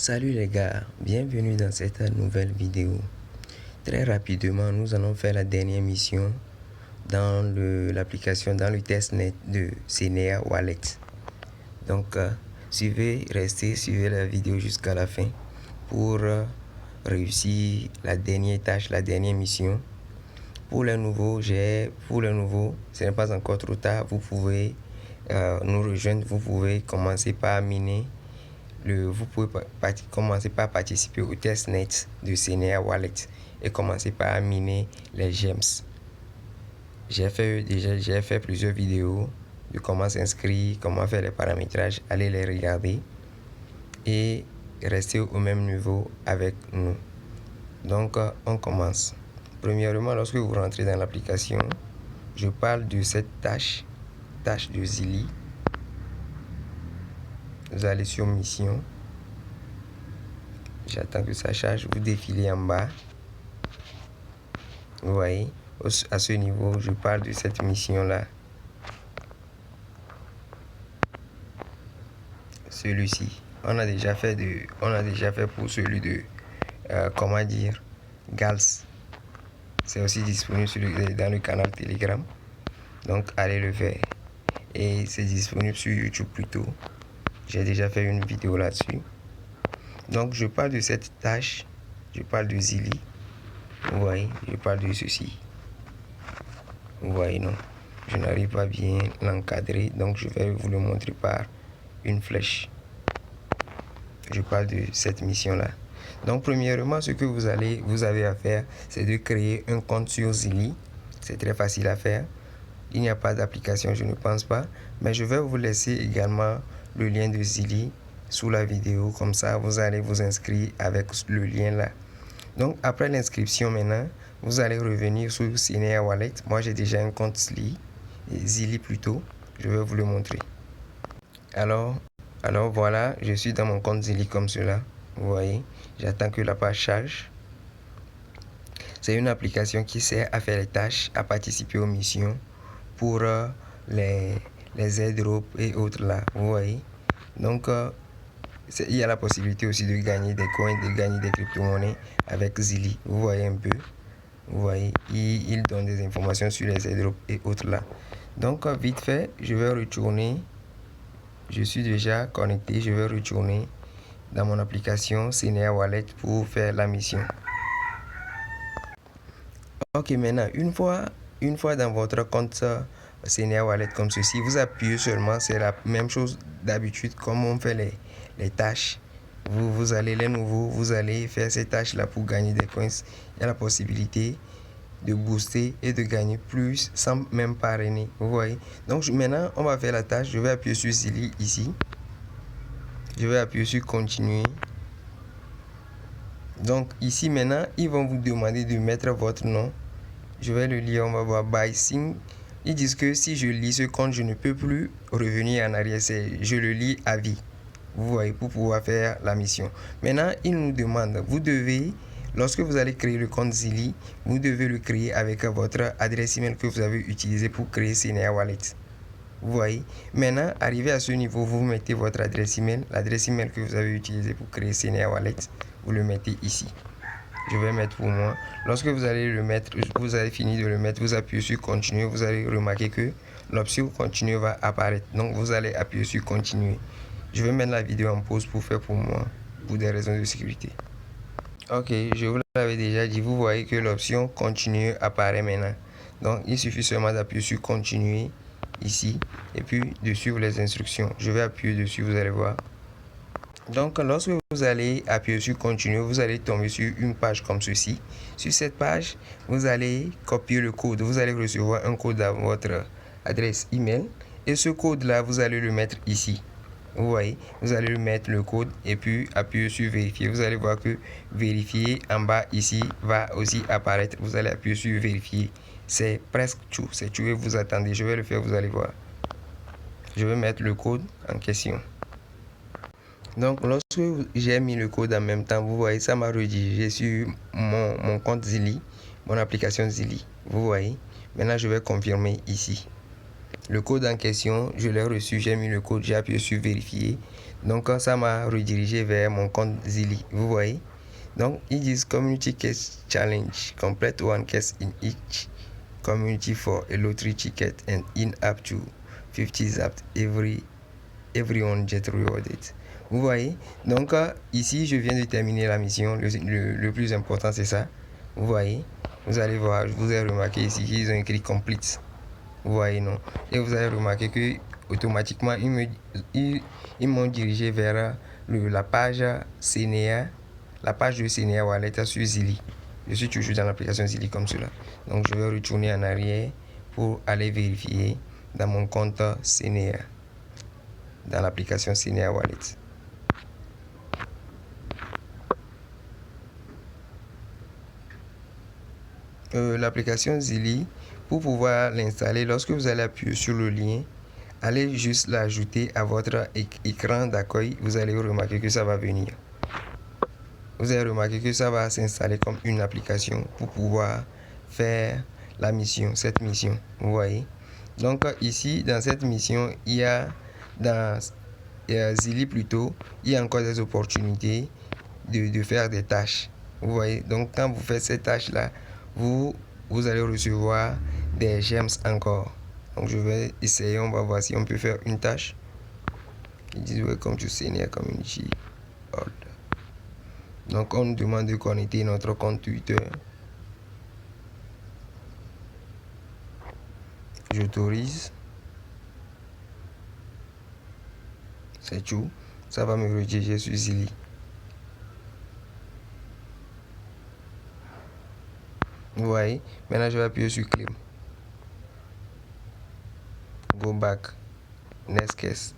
Salut les gars, bienvenue dans cette nouvelle vidéo. Très rapidement, nous allons faire la dernière mission dans l'application, dans le testnet de Cenea Wallet. Donc, suivez la vidéo jusqu'à la fin pour réussir la dernière tâche, la dernière mission. Pour les nouveaux, ce n'est pas encore trop tard. Vous pouvez nous rejoindre, vous pouvez commencer par miner. Vous pouvez commencer par participer au testnet de Cenea Wallet et commencer par miner les gems. J'ai fait plusieurs vidéos de comment s'inscrire, comment faire les paramétrages. Allez les regarder et restez au même niveau avec nous. Donc, on commence. Premièrement, lorsque vous rentrez dans l'application, je parle de cette tâche de Zili. Vous allez sur mission. J'attends que ça charge. Vous défilez en bas. Vous voyez, à ce niveau, je parle de cette mission-là. Celui-ci, on a déjà fait pour celui de, comment dire, Gals. C'est aussi disponible dans le canal Telegram. Donc, allez le faire. Et c'est disponible sur YouTube plutôt. J'ai déjà fait une vidéo là-dessus. Donc, je parle de cette tâche. Je parle de Zili. Vous voyez, je parle de ceci. Vous voyez, non? Je n'arrive pas bien l'encadrer. Donc, je vais vous le montrer par une flèche. Je parle de cette mission-là. Donc, premièrement, ce que vous avez à faire, c'est de créer un compte sur Zili. C'est très facile à faire. Il n'y a pas d'application, je ne pense pas. Mais je vais vous laisser également le lien de Zili sous la vidéo. Comme ça, vous allez vous inscrire avec le lien là. Donc, après l'inscription maintenant, vous allez revenir sur Cenea Wallet. Moi, j'ai déjà un compte Zili plutôt. Je vais vous le montrer. Alors voilà, je suis dans mon compte Zili comme cela. Vous voyez, j'attends que la page charge. C'est une application qui sert à faire les tâches, à participer aux missions pour les airdrops et autres là. Vous voyez. Donc, il y a la possibilité aussi de gagner des coins, de gagner des crypto-monnaies avec Zili. Vous voyez un peu. Vous voyez, il donne des informations sur les airdrops et autres là. Donc, vite fait, je vais retourner. Je suis déjà connecté. Je vais retourner dans mon application Cenea Wallet pour faire la mission. Ok, maintenant, une fois dans votre compte Cenea Wallet comme ceci, vous appuyez seulement, c'est la même chose d'habitude comme on fait les tâches. Vous allez vous allez faire ces tâches là pour gagner des coins. Il y a la possibilité de booster et de gagner plus sans même parrainer. Vous voyez. Donc maintenant, on va faire la tâche. Je vais appuyer sur Zili ici. Je vais appuyer sur continuer. Donc ici maintenant, ils vont vous demander de mettre votre nom. Je vais le lire, on va voir by sign. Ils disent que si je lis ce compte, je ne peux plus revenir en arrière. Je le lis à vie. Vous voyez, pour pouvoir faire la mission. Maintenant, ils nous demandent, lorsque vous allez créer le compte Zili, vous devez le créer avec votre adresse email que vous avez utilisé pour créer Cenea Wallet. Vous voyez. Maintenant, arrivé à ce niveau, vous mettez votre adresse email, l'adresse email que vous avez utilisé pour créer Cenea Wallet, vous le mettez ici. Je vais mettre pour moi. Lorsque vous allez le mettre, vous avez fini de le mettre, vous appuyez sur continuer. Vous allez remarquer que l'option continuer va apparaître. Donc, vous allez appuyer sur continuer. Je vais mettre la vidéo en pause pour faire pour moi, pour des raisons de sécurité. Ok, je vous l'avais déjà dit, vous voyez que l'option continuer apparaît maintenant. Donc, il suffit seulement d'appuyer sur continuer ici et puis de suivre les instructions. Je vais appuyer dessus, vous allez voir. Donc, lorsque vous allez appuyer sur continuer, vous allez tomber sur une page comme ceci. Sur cette page, vous allez copier le code. Vous allez recevoir un code à votre adresse email et ce code-là, vous allez le mettre ici. Vous voyez, vous allez le mettre le code et puis appuyer sur vérifier. Vous allez voir que vérifier en bas ici va aussi apparaître. Vous allez appuyer sur vérifier. C'est presque tout. C'est tout et vous attendez. Je vais le faire, vous allez voir. Je vais mettre le code en question. Donc, lorsque j'ai mis le code en même temps, vous voyez, ça m'a redirigé sur mon compte Zili, mon application Zili. Vous voyez, maintenant je vais confirmer ici. le code en question, je l'ai reçu, j'ai mis le code, j'ai appuyé sur vérifier. Donc ça m'a redirigé vers mon compte Zili, vous voyez. Donc ils disent Community Case Challenge, complete one case in each community for a lottery ticket and in up to 50 zapped everyone get rewarded. Vous voyez. Donc ici je viens de terminer la mission. Le plus important c'est ça. Vous voyez. Vous allez voir, je vous ai remarqué ici qu'ils ont écrit complete. Vous voyez, non? Et vous avez remarqué que automatiquement ils m'ont dirigé vers la page CNEA, la page de CNEA Wallet sur Zili. Je suis toujours dans l'application Zili comme cela. Donc je vais retourner en arrière pour aller vérifier dans mon compte CNEA, dans l'application CNEA Wallet. L'application Zili, pour pouvoir l'installer, lorsque vous allez appuyer sur le lien, allez juste l'ajouter à votre écran d'accueil. Vous allez remarquer que ça va venir. Vous allez remarquer que ça va s'installer comme une application pour pouvoir faire la mission, cette mission. Vous voyez. Donc ici, dans cette mission, il y a dans Zili plutôt, il y a encore des opportunités de faire des tâches. Vous voyez. Donc quand vous faites ces tâches-là, vous allez recevoir des gems encore. Donc je vais essayer, on va voir si on peut faire une tâche. Ils disent Welcome to Senior Community Order. Donc on nous demande de connecter notre compte Twitter. J'autorise. C'est tout. Ça va me rediriger sur Zili. Vous voyez. Maintenant je vais appuyer sur Claim. Go back. Next case.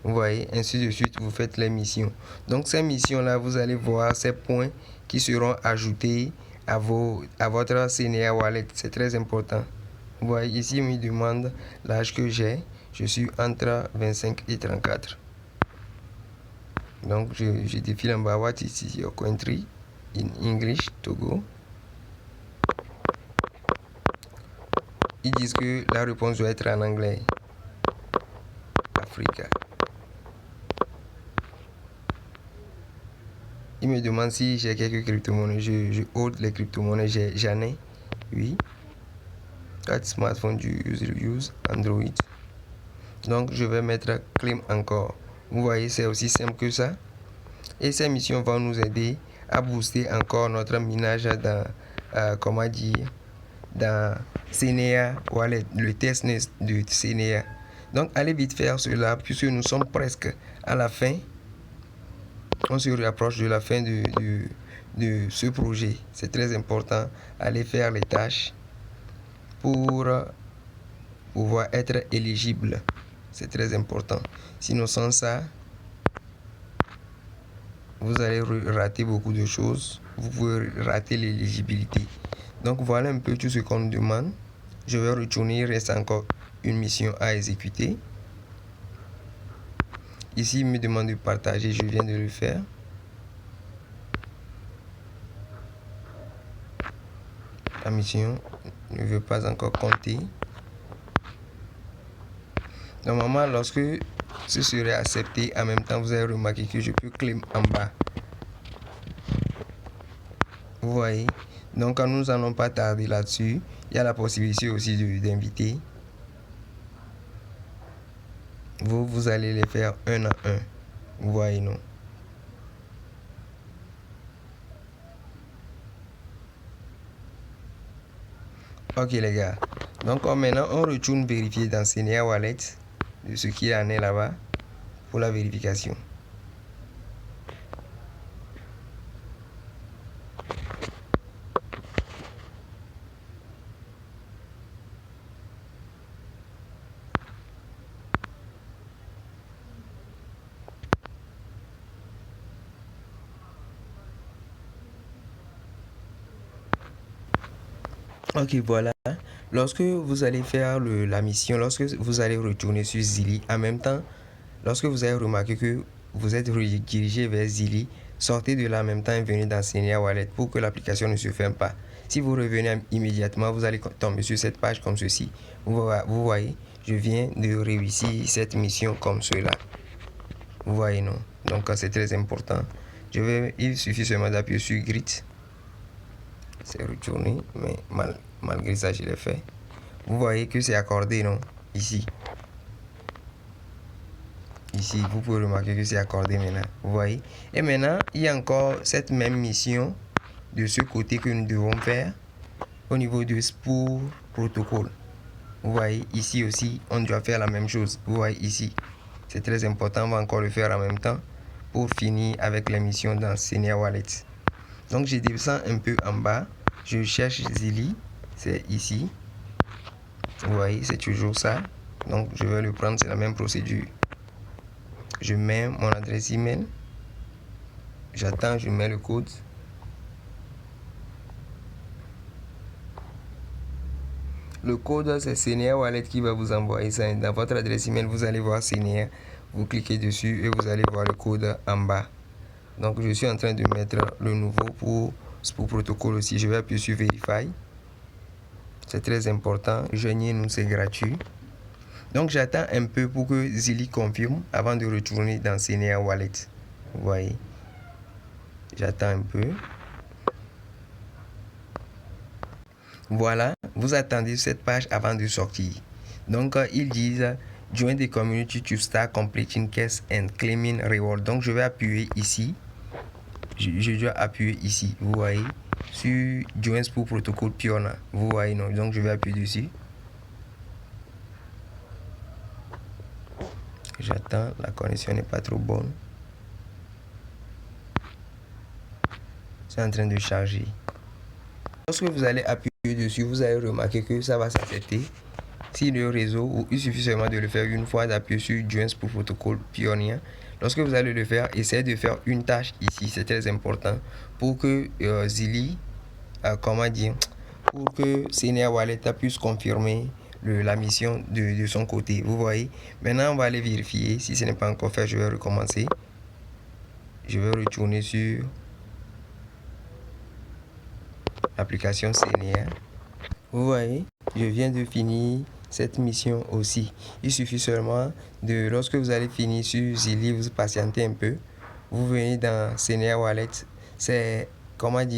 Vous voyez, ainsi de suite, vous faites les missions. Donc ces missions-là, vous allez voir ces points qui seront ajoutés à votre CNEA Wallet. C'est très important. Vous voyez, ici, on me demande l'âge que j'ai. Je suis entre 25 et 34. Donc, je défile en bas. What is your country? In English, Togo. Ils disent que la réponse doit être en anglais. Africa. Il me demande si j'ai quelques crypto-monnaies. Je hold les crypto-monnaies. J'en ai. Oui. 4 smartphones du use Android. Donc je vais mettre claim encore. Vous voyez, c'est aussi simple que ça. Et ces missions vont nous aider à booster encore notre minage dans comment dire, dans CNEA Wallet, le testnet de CNEA. Donc allez vite faire cela puisque nous sommes presque à la fin. On se rapproche de la fin de ce projet. C'est très important. Allez faire les tâches pour pouvoir être éligible. C'est très important. Sinon, sans ça, vous allez rater beaucoup de choses. Vous pouvez rater l'éligibilité. Donc, voilà un peu tout ce qu'on nous demande. Je vais retourner. Il reste encore une mission à exécuter. Ici, il me demande de partager. Je viens de le faire. La mission ne veut pas encore compter. Normalement, lorsque ce serait accepté, en même temps, vous avez remarqué que je peux claim en bas. Vous voyez. Donc, quand nous n'allons pas tarder là-dessus, il y a la possibilité aussi d'inviter. Vous allez les faire un à un. Vous voyez, non? Ok, les gars. Donc, maintenant, on retourne vérifier dans CNEA Wallet de ce qu'il en est là-bas pour la vérification. Ok, voilà. Lorsque vous allez faire la mission, lorsque vous allez retourner sur Zili, en même temps, lorsque vous avez remarqué que vous êtes redirigé vers Zili, sortez de là en même temps et venez dans CNEA Wallet pour que l'application ne se ferme pas. Si vous revenez immédiatement, vous allez tomber sur cette page comme ceci. Vous voyez, je viens de réussir cette mission comme cela. Vous voyez, non? Donc c'est très important. Il suffit seulement d'appuyer sur Grid. C'est retourné, mais malgré ça, je l'ai fait. Vous voyez que c'est accordé, non? Ici. Ici, vous pouvez remarquer que c'est accordé maintenant. Vous voyez? Et maintenant, il y a encore cette même mission de ce côté que nous devons faire au niveau du Spool Protocol. Vous voyez, ici aussi, on doit faire la même chose. Vous voyez ici, c'est très important. On va encore le faire en même temps pour finir avec la mission dans Senior Wallet. Donc, je descends un peu en bas. Je cherche Zili. C'est ici. Vous voyez, c'est toujours ça. Donc, je vais le prendre. C'est la même procédure. Je mets mon adresse email. J'attends, je mets le code. Le code, c'est Senior Wallet qui va vous envoyer ça. Dans votre adresse email, vous allez voir Senior. Vous cliquez dessus et vous allez voir le code en bas. Donc, je suis en train de mettre le nouveau pour protocole aussi. Je vais appuyer sur Verify. C'est très important. Joignez-nous, c'est gratuit. Donc, j'attends un peu pour que Zili confirme avant de retourner dans Senior Wallet. Vous voyez. J'attends un peu. Voilà, vous attendez cette page avant de sortir. Donc, ils disent Join the community to start completing quests and claiming reward. Donc, je vais appuyer ici. Je dois appuyer ici, vous voyez, sur Join Spool Protocol Piona. Vous voyez, non? Donc, je vais appuyer dessus. J'attends, la connexion n'est pas trop bonne. C'est en train de charger. Lorsque vous allez appuyer dessus, vous allez remarquer que ça va s'accepter. Si le réseau, il suffit seulement de le faire une fois, d'appuyer sur Join Spool Protocol Pioneer. Lorsque vous allez le faire, essayez de faire une tâche ici, c'est très important pour que Zili, pour que Senior Wallet puisse confirmer la mission de son côté. Vous voyez, maintenant on va aller vérifier. Si ce n'est pas encore fait, je vais recommencer. Je vais retourner sur l'application Senior. Vous voyez, je viens de finir cette mission aussi. Il suffit seulement de, lorsque vous allez finir sur Zili, vous patientez un peu. Vous venez dans Senior Wallet. C'est,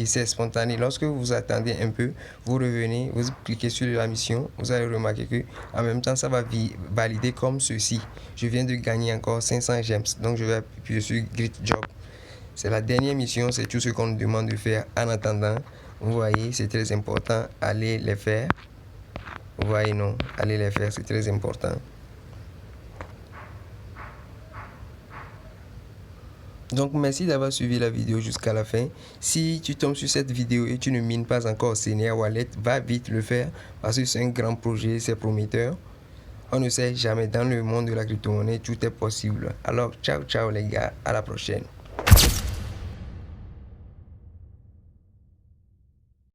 c'est spontané. Lorsque vous attendez un peu, vous revenez, vous cliquez sur la mission. Vous allez remarquer que en même temps, ça va valider comme ceci. Je viens de gagner encore 500 gems. Donc, je vais appuyer sur Great Job. C'est la dernière mission. C'est tout ce qu'on nous demande de faire. En attendant, vous voyez, c'est très important. Allez les faire. Vous voyez, non, allez les faire, c'est très important. Donc, merci d'avoir suivi la vidéo jusqu'à la fin. Si tu tombes sur cette vidéo et tu ne mines pas encore Senior Wallet, va vite le faire parce que c'est un grand projet, c'est prometteur. On ne sait jamais, dans le monde de la crypto-monnaie, tout est possible. Alors, ciao, ciao les gars, à la prochaine.